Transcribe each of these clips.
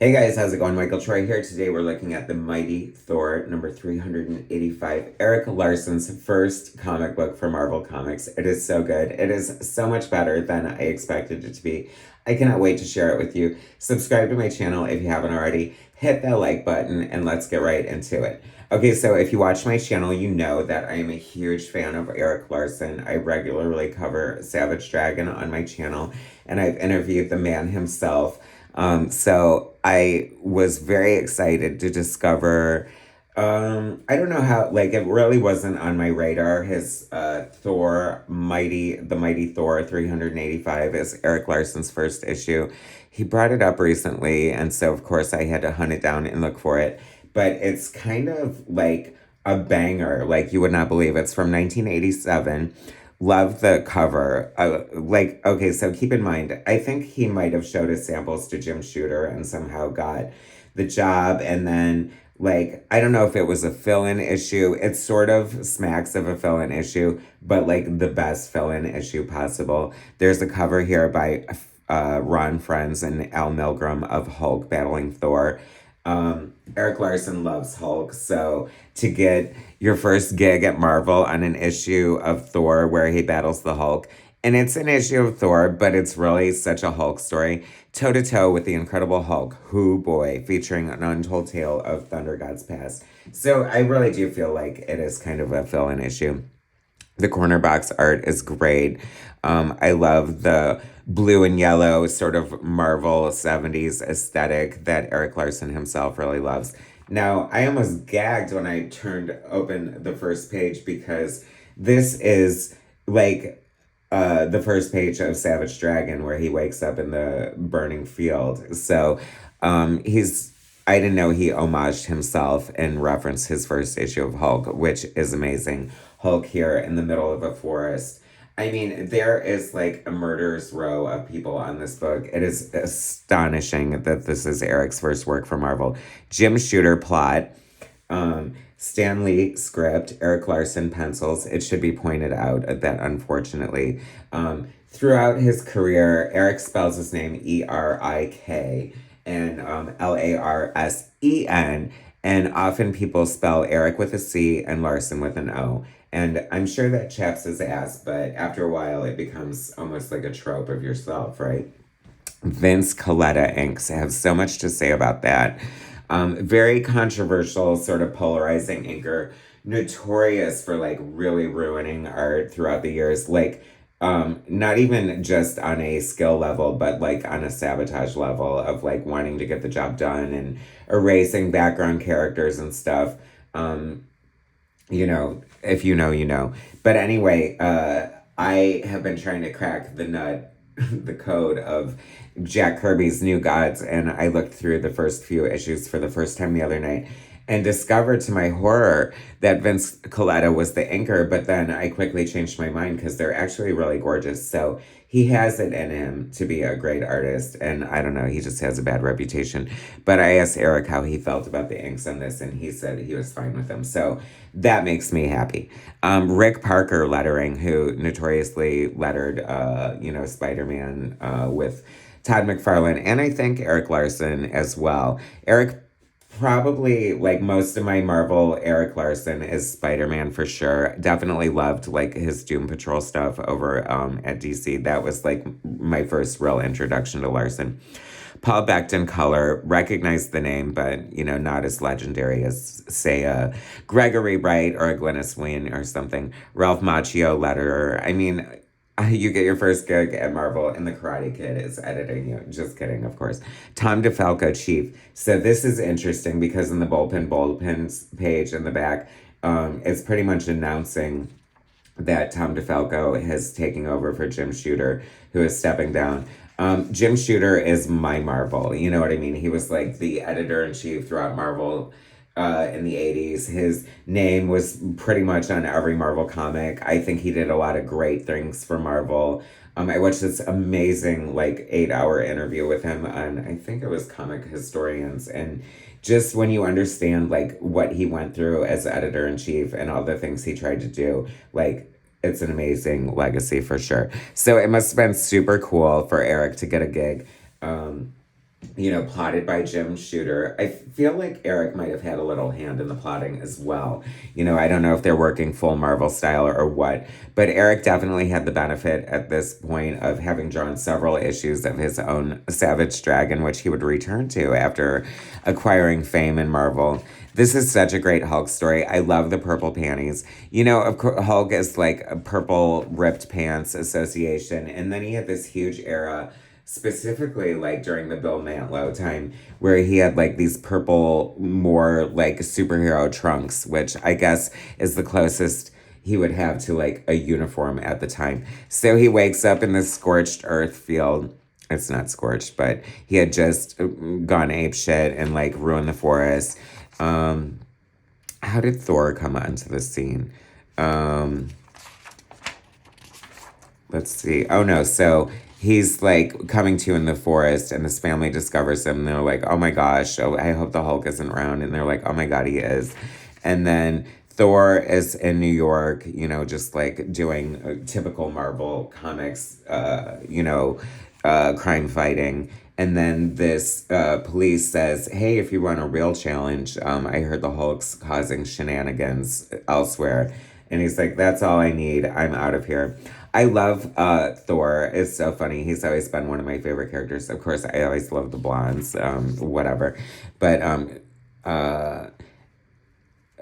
Hey guys, how's it going? Michael Troy here. Today we're looking at the Mighty Thor number 385, Erik Larsen's first comic book for Marvel Comics. It is so good. It is so much better than I expected it to be. I cannot wait to share it with you. Subscribe to my channel if you haven't already. Hit that like button and let's get right into it. Okay, so if you watch my channel, you know that I am a huge fan of Erik Larsen. I regularly cover Savage Dragon on my channel, and I've interviewed the man himself. So I was very excited to discover, I don't know how, like, it really wasn't on my radar. His the Mighty Thor 385 is Erik Larsen's first issue. He brought it up recently, and so of course I had to hunt it down and look for it. But it's kind of like a banger, like you would not believe. It's from 1987. Love the cover. Okay, so keep in mind, I think he might have showed his samples to Jim Shooter and somehow got the job. And then, like, I don't know if it was a fill in issue. It sort of smacks of a fill in issue, but like the best fill in issue possible. There's a cover here by Ron Frenz and Al Milgrom of Hulk battling Thor. Erik Larsen loves Hulk, so to get your first gig at Marvel on an issue of Thor where he battles the Hulk, and it's an issue of Thor, but it's really such a Hulk story, toe to toe with the Incredible Hulk, who boy, featuring an untold tale of Thunder God's past. So I really do feel like it is kind of a fill-in issue. The corner box art is great. I love the blue and yellow sort of Marvel 70s aesthetic that Erik Larsen himself really loves. Now, I almost gagged when I turned open the first page because this is like the first page of Savage Dragon where he wakes up in the burning field. So I didn't know he homaged himself and referenced his first issue of Hulk, which is amazing. Hulk here in the middle of a forest. I mean, there is like a murderer's row of people on this book. It is astonishing that this is Erik's first work for Marvel. Jim Shooter plot, Stan Lee script, Erik Larsen pencils. It should be pointed out that unfortunately, throughout his career, Erik spells his name Erik and Larsen, and often people spell Erik with a C and Larsen with an O. And I'm sure that chaps his ass, but after a while it becomes almost like a trope of yourself, right? Vince Coletta inks have so much to say about that. Very controversial, sort of polarizing inker, notorious for like really ruining art throughout the years. Like, not even just on a skill level, but like on a sabotage level of like wanting to get the job done and erasing background characters and stuff. You know, if you know, you know. But anyway, I have been trying to crack the nut, the code of Jack Kirby's New Gods, and I looked through the first few issues for the first time the other night and discovered to my horror that Vince Coletta was the inker, but then I quickly changed my mind because they're actually really gorgeous. So he has it in him to be a great artist, and I don't know, he just has a bad reputation. But I asked Erik how he felt about the inks on this, and he said he was fine with them. So that makes me happy. Rick Parker lettering, who notoriously lettered, Spider-Man with Todd McFarlane, and I think Erik Larsen as well. Erik probably, like most of my Marvel, Erik Larsen is Spider-Man for sure. Definitely loved like his Doom Patrol stuff over at DC. That was like my first real introduction to Larsen. Paul Becton color, recognized the name, but not as legendary as say a Gregory Wright or a Glynis Wein or something. Ralph Macchio letterer. I mean, you get your first gig at Marvel and the Karate Kid is editing you. Just kidding, of course. Tom DeFalco, chief. So this is interesting because in the bullpens page in the back, it's pretty much announcing that Tom DeFalco is taking over for Jim Shooter, who is stepping down. Jim Shooter is my Marvel. You know what I mean? He was like the editor-in-chief throughout Marvel in the 80s. His name was pretty much on every Marvel comic. I think he did a lot of great things for Marvel. I watched this amazing, like, 8-hour interview with him on, I think it was Comic Historians. And just when you understand, like, what he went through as editor-in-chief and all the things he tried to do, like, it's an amazing legacy for sure. So it must have been super cool for Erik to get a gig plotted by Jim Shooter. I feel like Eric might have had a little hand in the plotting as well. I don't know if they're working full Marvel style or what, but Eric definitely had the benefit at this point of having drawn several issues of his own Savage Dragon, which he would return to after acquiring fame in Marvel. This is such a great Hulk story. I love the purple panties. Of course, Hulk is like a purple ripped pants association, and then he had this huge era specifically like during the Bill Mantlo time where he had like these purple more like superhero trunks, which I guess is the closest he would have to like a uniform at the time. So he wakes up in this scorched earth field. It's not scorched, but he had just gone ape shit and like ruined the forest. How did Thor come onto the scene? Let's see. Oh no, so he's like coming to in the forest and this family discovers him and they're like, oh my gosh, oh, I hope the Hulk isn't around. And they're like, oh my God, he is. And then Thor is in New York, just like doing typical Marvel comics, crime fighting. And then this police says, hey, if you want a real challenge, I heard the Hulk's causing shenanigans elsewhere. And he's like, that's all I need. I'm out of here. I love Thor. It's so funny. He's always been one of my favorite characters. Of course, I always love the blondes, whatever. But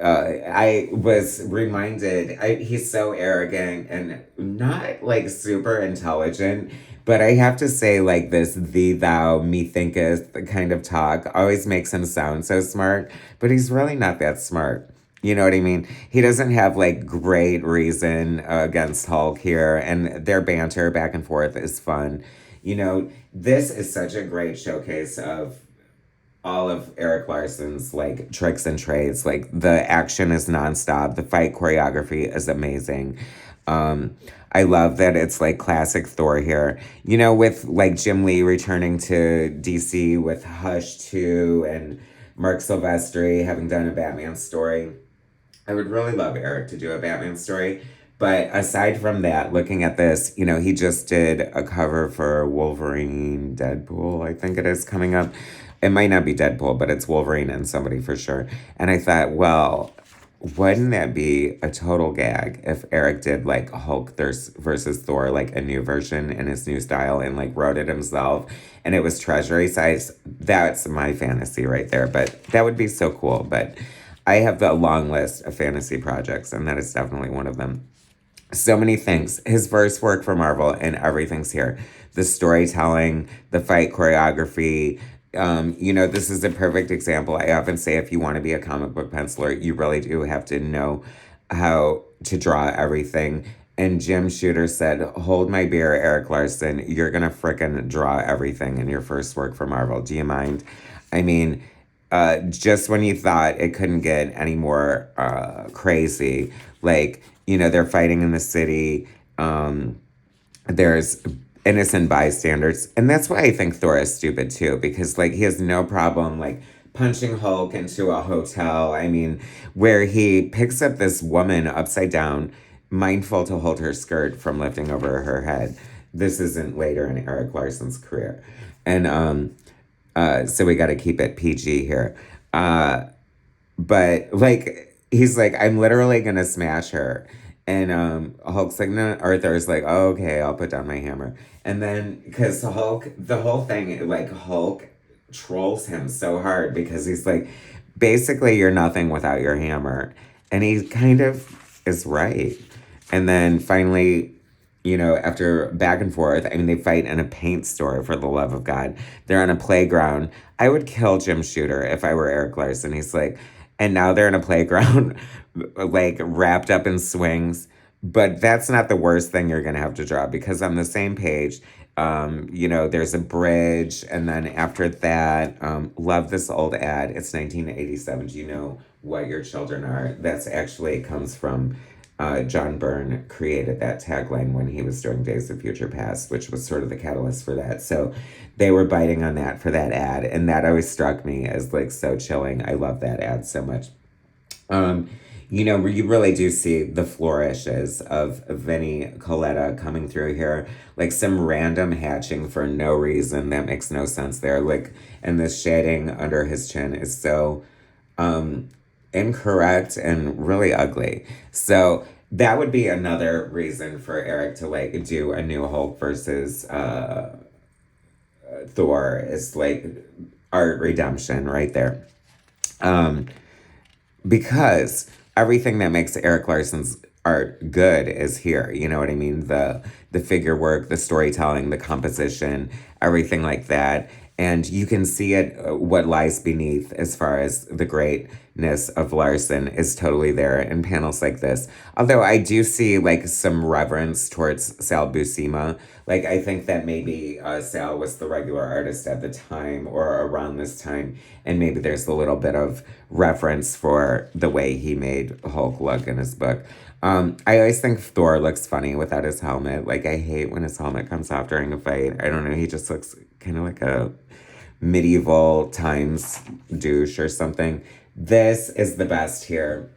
I was reminded, he's so arrogant and not like super intelligent. But I have to say, like, this thee, thou, me thinketh kind of talk always makes him sound so smart, but he's really not that smart. You know what I mean? He doesn't have like great reason against Hulk here, and their banter back and forth is fun. This is such a great showcase of all of Erik Larsen's like tricks and trades. Like the action is nonstop, the fight choreography is amazing. I love that it's like classic Thor here. With like Jim Lee returning to DC with Hush 2 and Mark Silvestri having done a Batman story. I would really love Eric to do a Batman story. But aside from that, looking at this, he just did a cover for Wolverine Deadpool, I think it is coming up. It might not be Deadpool, but it's Wolverine and somebody for sure. And I thought, well, wouldn't that be a total gag if Eric did like Hulk versus Thor, like a new version in his new style and like wrote it himself and it was treasury size? That's my fantasy right there. But that would be so cool. But I have a long list of fantasy projects and that is definitely one of them. So many things. His verse work for Marvel and everything's here. The storytelling, the fight choreography. This is a perfect example. I often say if you want to be a comic book penciler, you really do have to know how to draw everything. And Jim Shooter said, hold my beer, Erik Larsen. You're going to frickin' draw everything in your first work for Marvel. Do you mind? I mean, just when you thought it couldn't get any more crazy, like, they're fighting in the city. There's innocent bystanders. And that's why I think Thor is stupid too, because like he has no problem like punching Hulk into a hotel. I mean, where he picks up this woman upside down, mindful to hold her skirt from lifting over her head. This isn't later in Erik Larsen's career. And so we got to keep it PG here. But like, he's like, I'm literally going to smash her. And Hulk's like, no, Arthur's like, oh, okay, I'll put down my hammer. And then, because Hulk, the whole thing, like, Hulk trolls him so hard because he's like, basically, you're nothing without your hammer. And he kind of is right. And then finally, after back and forth, I mean, they fight in a paint store for the love of God. They're on a playground. I would kill Jim Shooter if I were Erik Larsen. He's like, and now they're in a playground, like wrapped up in swings. But that's not the worst thing you're going to have to draw because on the same page, there's a bridge. And then after that, love this old ad. It's 1987. Do you know what your children are? That's actually comes from John Byrne created that tagline when he was doing Days of Future Past, which was sort of the catalyst for that. So they were biting on that for that ad. And that always struck me as like so chilling. I love that ad so much. You know, you really do see the flourishes of Vinny Coletta coming through here. Like some random hatching for no reason that makes no sense there. Like, and the shading under his chin is so um, incorrect and really ugly. So that would be another reason for Eric to like do a new Hulk versus Thor is like art redemption right there. Um, because everything that makes Eric Larson's art good is here. You know what I mean? The figure work, the storytelling, the composition, everything like that. And you can see it, what lies beneath as far as the greatness of Larson is totally there in panels like this. Although I do see like some reverence towards Sal Buscema. Like I think that maybe Sal was the regular artist at the time or around this time. And maybe there's a little bit of reference for the way he made Hulk look in his book. I always think Thor looks funny without his helmet. Like, I hate when his helmet comes off during a fight. I don't know, he just looks kind of like a medieval times douche or something. This is the best here.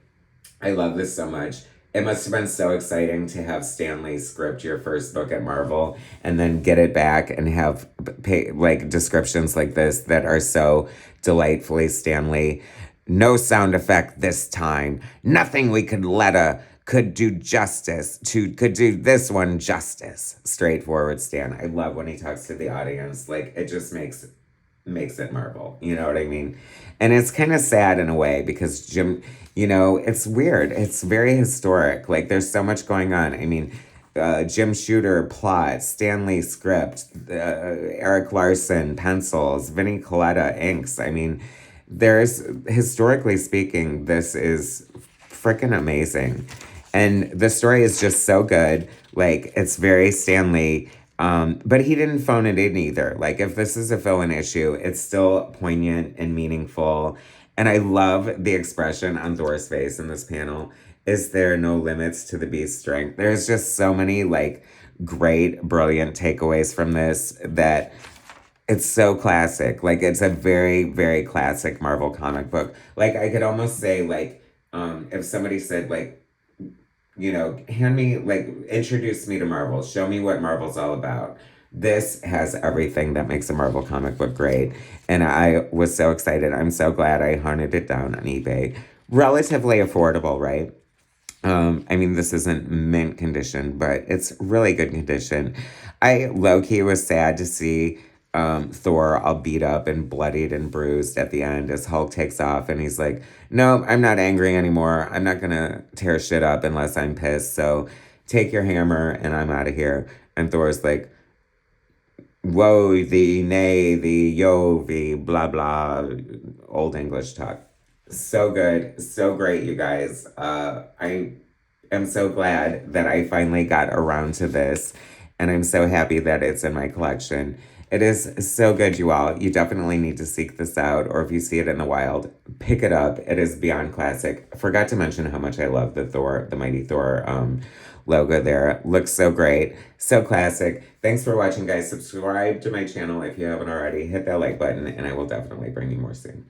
I love this so much. It must have been so exciting to have Stanley script your first book at Marvel and then get it back and have like descriptions like this that are so delightfully Stanley. No sound effect this time. Nothing we could let could do justice to could do this one justice. Straightforward Stan. I love when he talks to the audience. Like it just makes it Marvel. You know what I mean? And it's kind of sad in a way because Jim, you know, it's weird. It's very historic. Like there's so much going on. I mean, Jim Shooter plot, Stanley script, Eric Larson pencils, Vinnie Coletta inks. I mean, there's historically speaking, this is freaking amazing. And the story is just so good. Like it's very Stanley. But he didn't phone it in either. Like, if this is a fill-in issue, it's still poignant and meaningful. And I love the expression on Thor's face in this panel. Is there no limits to the beast's strength? There's just so many, like, great, brilliant takeaways from this that it's so classic. Like, it's a very, very classic Marvel comic book. Like, I could almost say, like, if somebody said, like, you know, hand me, like, introduce me to Marvel. Show me what Marvel's all about. This has everything that makes a Marvel comic book great. And I was so excited. I'm so glad I hunted it down on eBay. Relatively affordable, right? I mean, this isn't mint condition, but it's really good condition. I low-key was sad to see Thor all beat up and bloodied and bruised at the end as Hulk takes off and he's like, no, I'm not angry anymore. I'm not gonna tear shit up unless I'm pissed. So take your hammer and I'm out of here. And Thor's like, woe thee, nay thee, yo thee, blah blah, old English talk. So good, so great, you guys. I am so glad that I finally got around to this, and I'm so happy that it's in my collection. It is so good, you all. You definitely need to seek this out, or if you see it in the wild, pick it up. It is beyond classic. I forgot to mention how much I love the Mighty Thor logo there. Looks so great, so classic. Thanks for watching, guys. Subscribe to my channel if you haven't already. Hit that like button, and I will definitely bring you more soon.